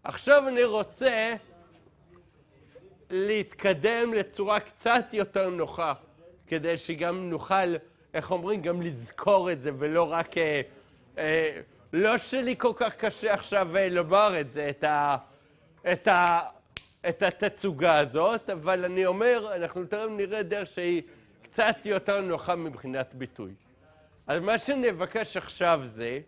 עכשיו אני רוצה להתקדם לצורה קצת יותר נוחה, כדי שגם נוכל, איך אומרים, גם לזכור את זה, ולא רק, לא שלי כל כך קשה עכשיו לומר את זה, את התצוגה הזאת, אבל אני אומר, אנחנו תכף נראה דרך שהיא קצת יותר נוחה מבחינת ביטוי. אז מה שאני אבקש עכשיו זה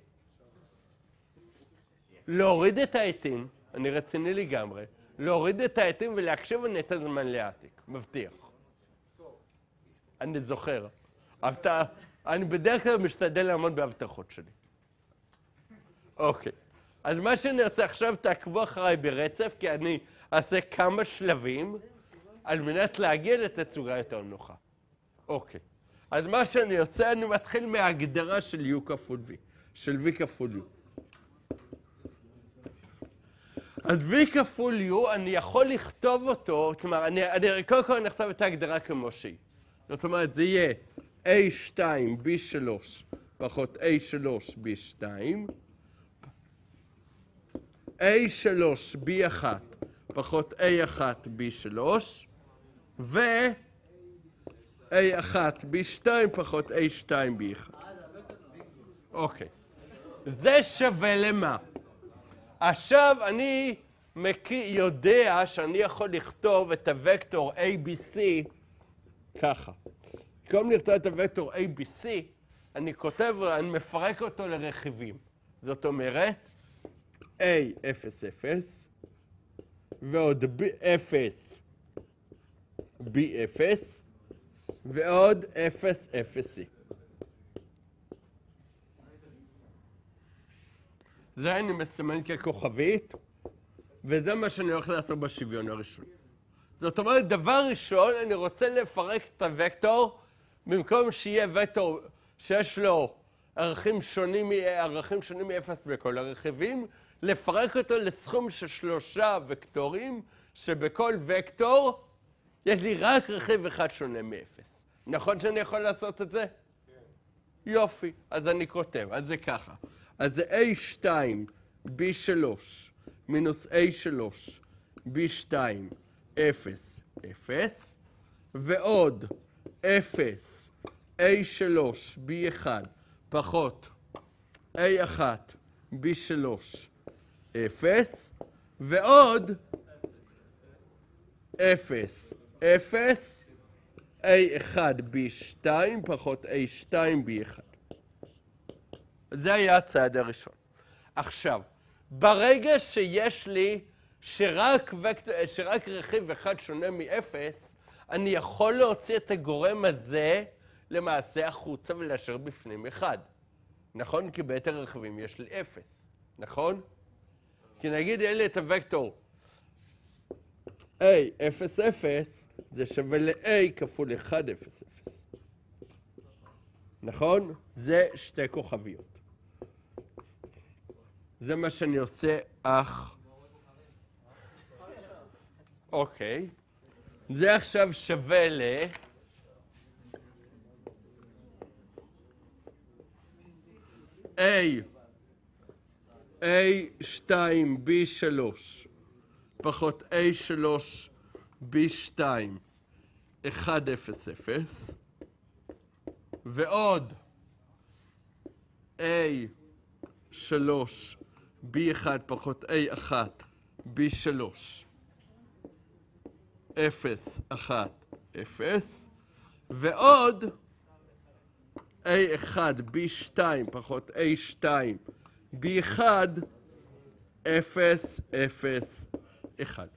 להוריד את העתים, אני רציני לגמרי, להוריד את העתים ולהקשיב אני את הזמן להעתיק, מבטיח. אני זוכר. אני בדרך כלל משתדל לעמוד בהבטחות שלי. אוקיי. אז מה שאני עושה עכשיו, תעקבו אחריי ברצף, כי אני אעשה כמה שלבים על מנת להגיע לתצוגה יותר נוחה. אוקיי. אז מה שאני עושה, אני מתחיל מההגדרה של U כפול V, של V כפול U. אז V כפול U, אני יכול לכתוב אותו, כלומר, קודם כל אני אכתוב את ההגדרה כמו שהיא. זאת אומרת, זה יהיה A2 B3 פחות A3 B2, A3 B1 פחות A1 B3, ו-A1 B2 פחות A2 B1. אוקיי. זה שווה למה? עכשיו אני יודע שאני יכול לכתוב את הוקטור ABC ככה. במקום לכתוב את הוקטור ABC, אני מפרק אותו לרכיבים. זאת אומרת, A00 ועוד B0, B0 ועוד 0, זה אני מסמן ככוכבית, וזה מה שאני הולך לעשות בשוויון הראשון. זאת אומרת, דבר ראשון, אני רוצה לפרק את הוקטור, במקום שיהיה וקטור שיש לו ערכים שונים מ-0 בכל הרכיבים, לפרק אותו לסכום של 3 וקטורים, שבכל וקטור יש לי רק רכיב אחד שונה מ-0. נכון שאני יכול לעשות את זה? כן. יופי, אז אני כותב, אז זה ככה. אז זה A2, B3, מינוס A3, B2, 0, 0, ועוד 0, A3, B1, פחות A1, B3, 0, ועוד 0, 0, A1, B2, פחות A2, B1. זה היה הצעד הראשון. עכשיו, ברגע שיש לי שרק רכיב אחד שונה מ-0, אני יכול להוציא את הגורם הזה למעשה החוצה ולהשאיר בפנים 1. נכון? כי ביתר רכיבים יש לי 0. נכון? כי נגיד יהיה לי את הוקטור A, 0, 0, זה שווה ל-A כפול 1, 0, 0. נכון? זה שתי כוכביות. זה מה שאני עושה, אוקיי. זה עכשיו שווה ל... A2 B3 פחות A3 B2 1 0 0 ועוד A3 B1 פחות A1 B3 0 1 0 ועוד A1 B2 פחות A2 B1 0 0 1.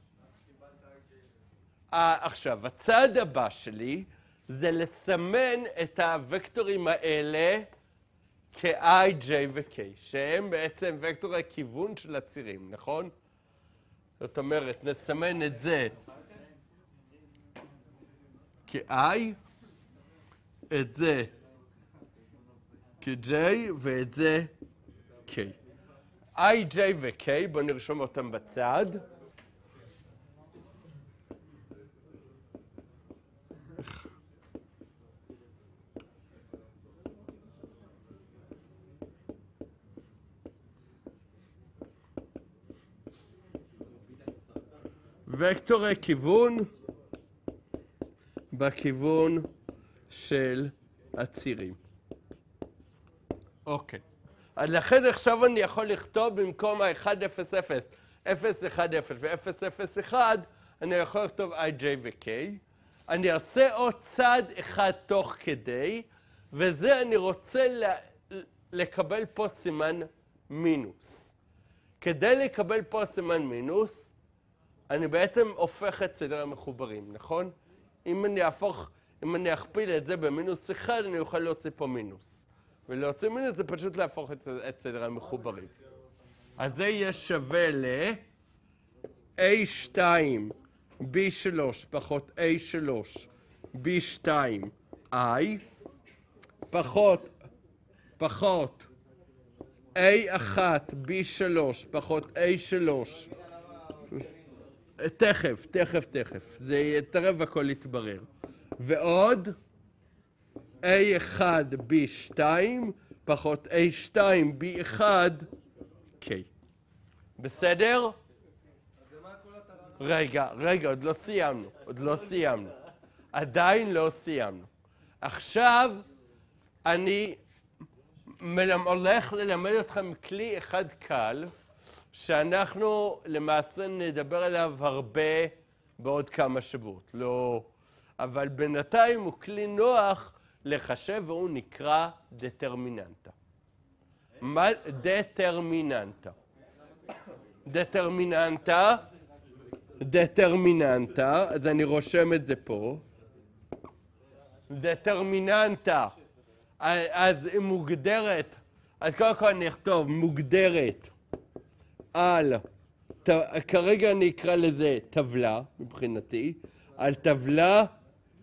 עכשיו, הצעד הבא שלי זה לסמן את הוקטורים האלה כ-I, J ו-K, שהם בעצם וקטורי הכיוון של הצירים, נכון? זאת אומרת, נסמן את זה כ-I, את זה כ-J ואת זה K. I, J ו-K, בואו נרשום אותם בצד. וקטורי כיוון בכיוון של הצירים. אוקיי. אז לכן עכשיו אני יכול לכתוב במקום ה-1, 0, 0, 0, 1, 0 ו-0, 0, 1, אני יכול לכתוב i, j ו-k. אני אעשה עוד צעד אחד תוך כדי, וזה אני רוצה לקבל פה סימן מינוס. כדי לקבל פה סימן מינוס, אני בעצם הופך את סדר המחוברים, נכון? אם אני אכפיל את זה במינוס 1, אני אוכל להוציא פה מינוס. ולהוציא מינוס זה פשוט להפוך את סדר המחוברים. אז זה יהיה שווה ל-A2 B3 פחות A3 B2 I פחות A1 B3 פחות A3 תכף, זה יתרב הכל יתברר. ועוד A1 B2 פחות A2 B1 K. בסדר? רגע, עוד לא סיימנו. עדיין לא סיימנו. עכשיו אני הולך ללמד אתכם כלי אחד קל, שאנחנו למעשה נדבר עליו הרבה בעוד כמה שבועות. לא, אבל בינתיים הוא כלי נוח לחשב והוא נקרא דטרמיננטה. מה דטרמיננטה? דטרמיננטה, אז אני רושם את זה פה. דטרמיננטה, אז היא מוגדרת, אז קודם כל אני אכתוב מוגדרת על, כרגע אני אקרא לזה טבלה מבחינתי, על טבלה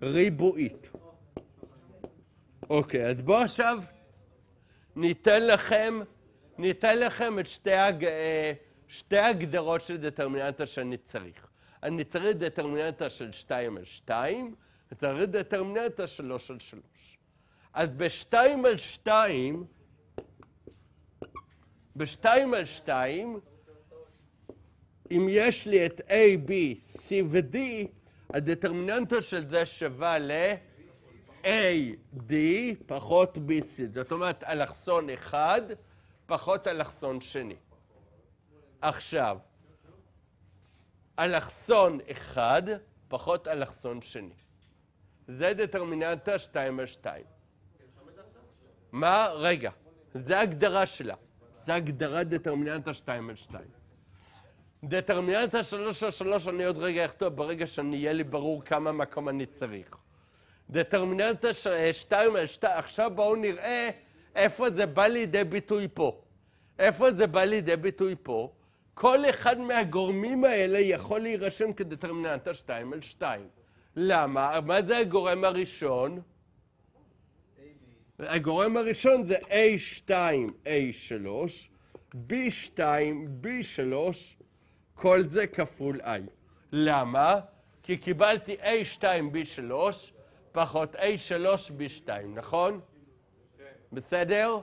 ריבועית. אוקיי, אז בואו עכשיו ניתן לכם את שתי הגדרות של דטרמיננטה שאני צריך. אני צריך דטרמיננטה של 2 על 2, וצריך דטרמיננטה 3 על 3. אז ב-2 על 2, אם יש לי את A, B, C ו-D, הדטרמיננטה של זה שווה ל-A, D פחות B, C. זאת אומרת, אלכסון אחד פחות אלכסון שני. עכשיו, אלכסון אחד פחות אלכסון שני. זה דטרמיננטה 2 על 2. מה? רגע. זה ההגדרה שלה. זה הגדרת דטרמיננטה 2 על 2. דטרמיננטה 3 על 3 אני עוד רגע אכתוב ברגע שיהיה לי ברור כמה מקום אני צריך. דטרמיננטה 2 על 2, עכשיו בואו נראה איפה זה בא לידי ביטוי פה. כל אחד מהגורמים האלה יכול להירשם כדטרמיננטה 2 על 2. למה? מה זה הגורם הראשון? הגורם הראשון זה A2, A3, B2, B3, כל זה כפול I. למה? כי קיבלתי A2, B3, פחות A3, B2, נכון? בסדר?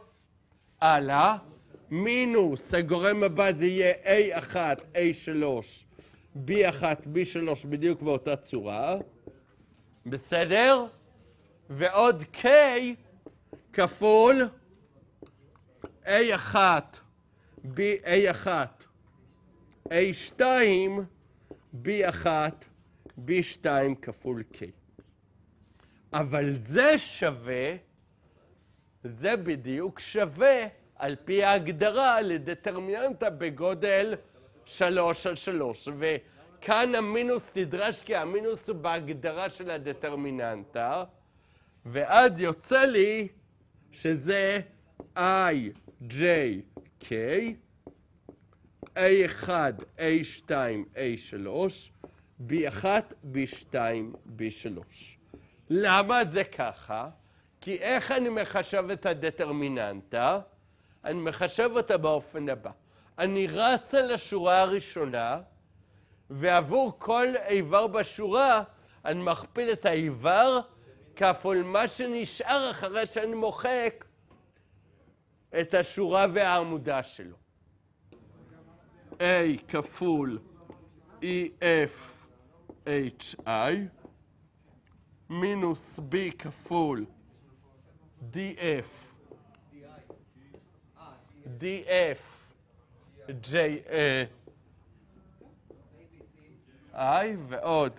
הלאה. מינוס, הגורם הבא זה יהיה A1, A3, B1, B3, בדיוק באותה צורה. בסדר? ועוד K כפול A1, A1, A2, B1, B2 כפול K. אבל זה בדיוק שווה על פי ההגדרה לדטרמיננטה בגודל 3 על 3. וכאן המינוס נדרש כי המינוס הוא בהגדרה של הדטרמיננטה. ואז יוצא לי שזה I, J, K, A1, A2, A3, B1, B2, B3. למה זה ככה? כי איך אני מחשב את הדטרמיננטה? אני מחשב אותה באופן הבא. אני רץ על השורה הראשונה, ועבור כל איבר בשורה, אני מכפיל את האיבר כפול מה שנשאר אחרי שאני מוחק את השורה והעמודה שלו. A כפול EF hi מינוס b כפול df j i ועוד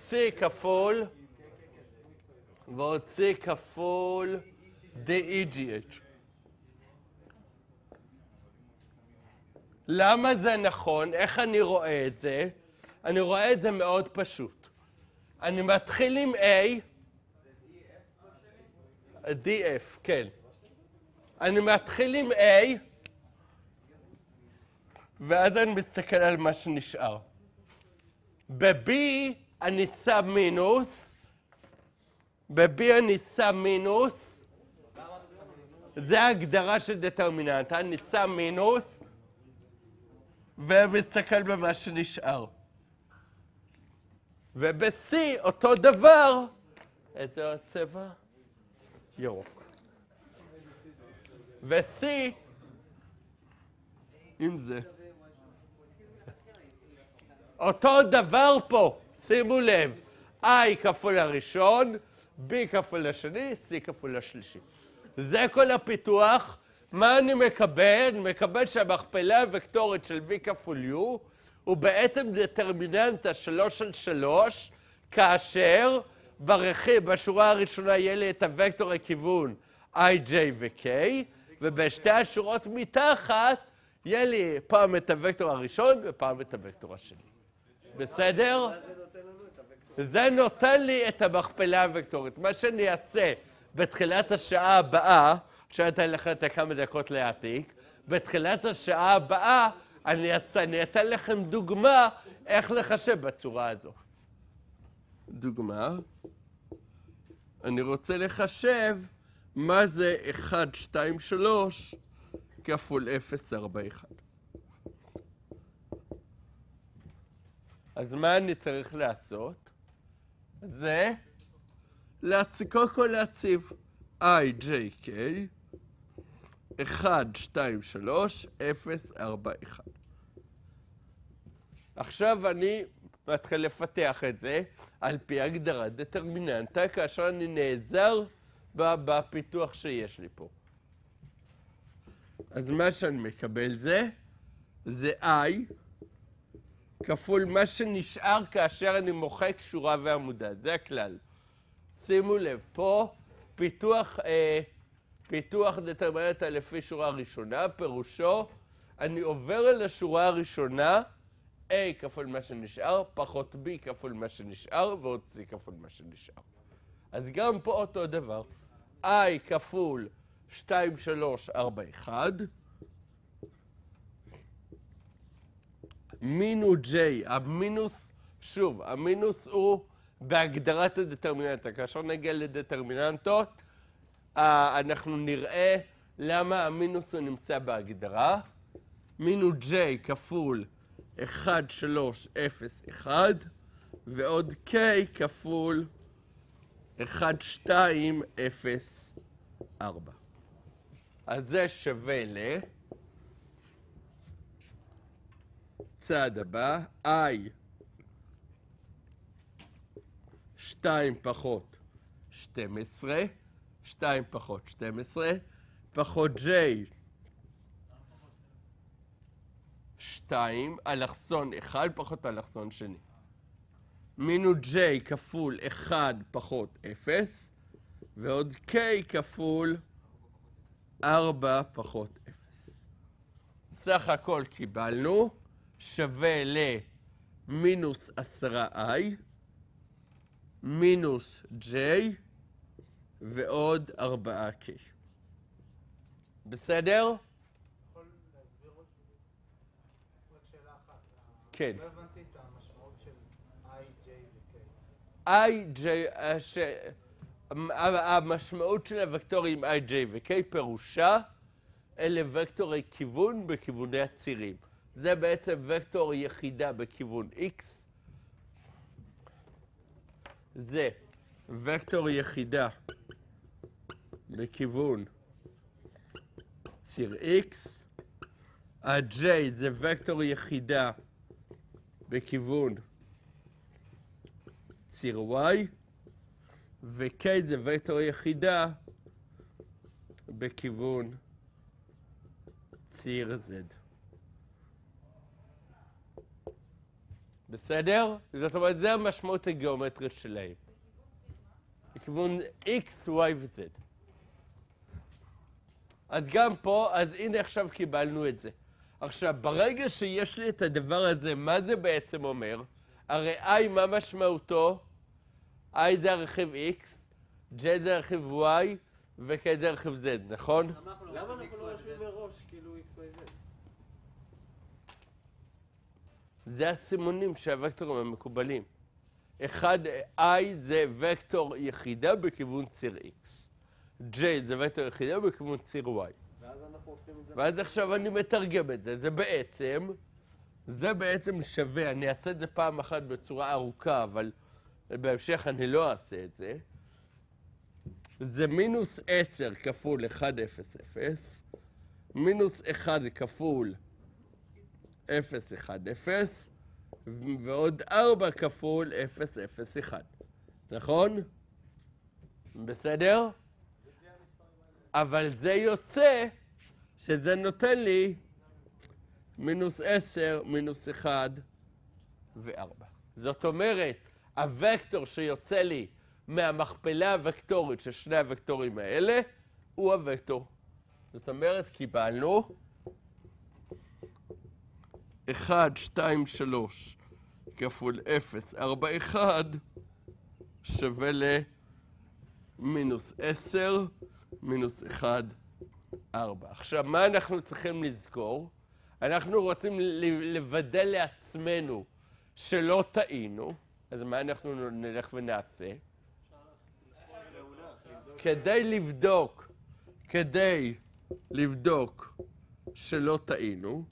c כפול degh. למה זה נכון? איך אני רואה את זה? אני רואה את זה מאוד פשוט. אני מתחיל עם A, df, כן. אני מתחיל עם A, ואז אני מסתכל על מה שנשאר. ב-B אני שם מינוס, זה ההגדרה של דטרמיננט, אני שם מינוס, ומסתכל במה שנשאר. וב-C אותו דבר, איזה הצבע? ירוק. ו-C, עם זה. אותו דבר פה, שימו לב, I כפול הראשון, B כפול השני, C כפול השלישי. זה כל הפיתוח. מה אני מקבל? אני מקבל שהמכפלה הוקטורית של V כפול U הוא בעצם דטרמיננט 3 על 3, כאשר בשורה הראשונה יהיה לי את הוקטור הכיוון I, J ו-K, ובשתי השורות מתחת יהיה לי פעם את הוקטור הראשון ופעם את הוקטור השני. בסדר? זה נותן לי את המכפלה הוקטורית. מה שאני אעשה בתחילת השעה הבאה, שאתה לך את כמה דקות להעתיק, בתחילת השעה הבאה אני אתן לכם דוגמה איך לחשב בצורה הזו. דוגמה, אני רוצה לחשב מה זה 1, 2, 3 כפול 0, 4, 1. אז מה אני צריך לעשות? זה קודם כל להציב I, J, K, 1, 2, 3, 0, 4, 1. עכשיו אני מתחיל לפתח את זה על פי הגדרת דטרמיננטה, כאשר אני נעזר בפיתוח שיש לי פה. אז מה שאני מקבל זה I כפול מה שנשאר כאשר אני מוחק שורה ועמודה. זה הכלל. שימו לב, פה פיתוח דטרמיננטה לפי שורה ראשונה, פירושו, אני עובר על השורה הראשונה, A כפול מה שנשאר, פחות B כפול מה שנשאר, ועוד C כפול מה שנשאר. אז גם פה אותו דבר. I כפול 2, 3, 4, 1. מינו J, המינוס הוא בהגדרת הדטרמיננטה. כאשר נגיע לדטרמיננטות, אנחנו נראה למה המינוס הוא נמצא בהגדרה. מינו J כפול 1, 3, 0, 1, ועוד K כפול 1, 2, 0, 4. אז זה שווה צעד הבא, I 2 פחות 12, 2 פחות 12, פחות J 2, אלכסון 1 פחות אלכסון שני. מינו J כפול 1 פחות 0, ועוד K כפול 4 פחות 0. סך הכל קיבלנו שווה למינוס 10i, מינוס j ועוד 4k. בסדר? יכול להסביר עוד שאלה אחת? כן. לא הבנתי את המשמעות של i, j ו-k. המשמעות של הוקטורים i, j ו-k פירושה אלה וקטורי כיוון בכיווני הצירים. זה בעצם וקטור יחידה בכיוון x. זה וקטור יחידה בכיוון ציר X, ה-J זה וקטור יחידה בכיוון ציר Y, ו-K זה וקטור יחידה בכיוון ציר Z. בסדר? זאת אומרת, זה המשמעות הגיאומטרית שלהם. בכיוון X, Y ו-Z. אז גם פה, אז הנה עכשיו קיבלנו את זה. עכשיו, ברגע שיש לי את הדבר הזה, מה זה בעצם אומר? הרי I, מה משמעותו? I זה הרכיב X, J זה הרכיב Y, ו-K זה הרכיב Z, נכון? למה אנחנו לא רושמים מראש, כאילו X, Y, Z? זה הסימונים של הוקטורים המקובלים. אחד, I זה וקטור יחידה בכיוון ציר X. J זה וקטור יחידה בכיוון ציר Y. ואז אנחנו הופכים את זה... ואז עכשיו אני מתרגם את זה. זה בעצם שווה, אני אעשה את זה פעם אחת בצורה ארוכה, אבל בהמשך אני לא אעשה את זה. זה מינוס 10 כפול 1, 0, 0, מינוס 1 כפול 0, 1, 0, ועוד 4 כפול 0, 0, 1. נכון? בסדר? אבל זה יוצא שזה נותן לי מינוס 10, מינוס 1 ו-4. זאת אומרת, הוקטור שיוצא לי מהמכפלה הוקטורית של שני הוקטורים האלה הוא הוקטור. זאת אומרת, קיבלנו 1, 2, 3 כפול 0, 4, 1 שווה למינוס 10, מינוס 1, 4. עכשיו, מה אנחנו צריכים לזכור? אנחנו רוצים לוודא לעצמנו שלא טעינו, אז מה אנחנו נלך ונעשה? כדי לבדוק שלא טעינו,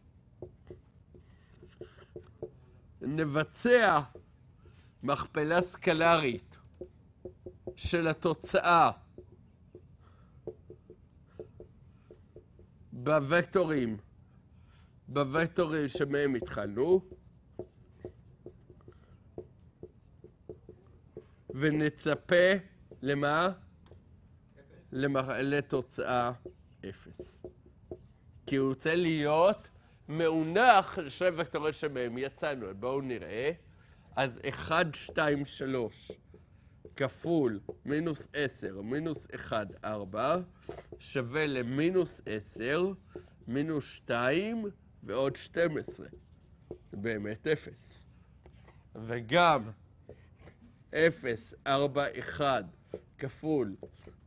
נבצע מכפלה סקלרית של התוצאה בווקטורים שמהם התחלנו, ונצפה למה? לתוצאה 0. כי הוא רוצה להיות מאונח לשני וקטורים שמהם יצאנו. בואו נראה. אז 1, 2, 3 כפול מינוס 10, מינוס 1, 4 שווה למינוס 10, מינוס 2 ועוד 12. באמת 0. וגם 0, 4, 1 כפול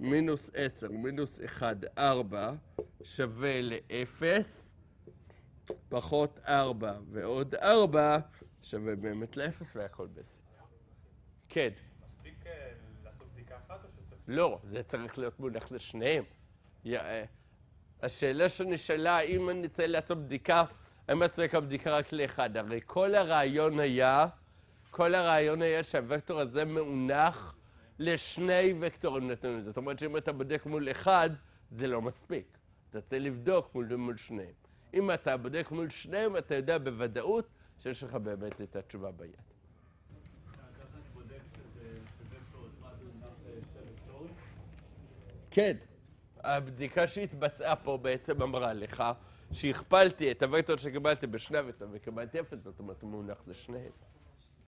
מינוס 10, מינוס 1, 4 שווה ל-0, פחות 4 ועוד 4 שווה באמת ל-0 והכל בסדר. כן. מספיק לעשות בדיקה אחת או שצריך... לא, זה צריך להיות מונח לשניהם. השאלה שנשאלה, אם אני צריך לעשות בדיקה, האם אני צריך בדיקה רק לאחד? הרי כל הרעיון היה שהווקטור הזה מאונח לשני וקטורים נתונים. זאת אומרת שאם אתה בודק מול אחד, זה לא מספיק. אתה צריך לבדוק מול שניהם. אם אתה בודק מול שניהם, אתה יודע בוודאות שיש לך באמת את התשובה ביד. כן, הבדיקה שהתבצעה פה בעצם אמרה לך שהכפלתי את הוקטור שקיבלתי בשני הוקטורים וקיבלתי 0, זאת אומרת הוא מונח לשניהם.